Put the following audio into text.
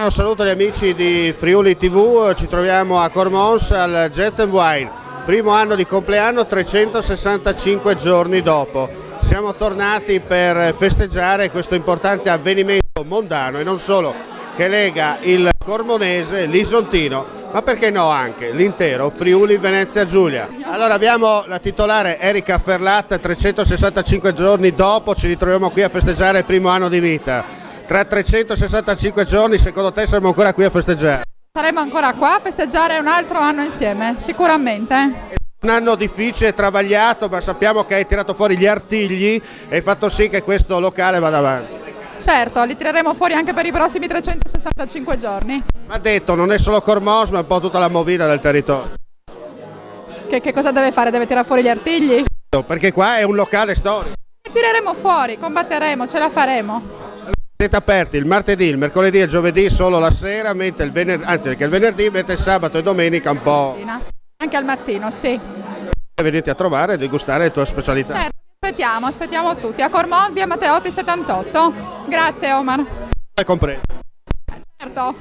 Un saluto agli amici di Friuli TV, ci troviamo a Cormons al Jazz and Wine, primo anno di compleanno 365 giorni dopo. Siamo tornati per festeggiare questo importante avvenimento mondano e non solo, che lega il Cormonese, l'Isontino, ma perché no anche l'intero Friuli Venezia Giulia. Allora abbiamo la titolare Erika Ferlat, 365 giorni dopo ci ritroviamo qui a festeggiare il primo anno di vita. Tra 365 giorni secondo te saremo ancora qui a festeggiare? Saremo ancora qua a festeggiare un altro anno insieme, sicuramente. Un anno difficile, travagliato, ma sappiamo che hai tirato fuori gli artigli e hai fatto sì che questo locale vada avanti. Certo, li tireremo fuori anche per i prossimi 365 giorni. Ma detto, non è solo Cormons, ma un po' tutta la movida del territorio. Che cosa deve fare? Deve tirare fuori gli artigli? Perché qua è un locale storico. Li tireremo fuori, combatteremo, ce la faremo. Siete aperti il martedì, il mercoledì e il giovedì solo la sera, mentre il venerdì, anzi che il venerdì, mentre il sabato e domenica un po'. Anche al mattino, sì. Venite a trovare e degustare le tue specialità. Certo, aspettiamo tutti. A Cormons, via Matteotti 78. Grazie Omar. È compreso. Certo.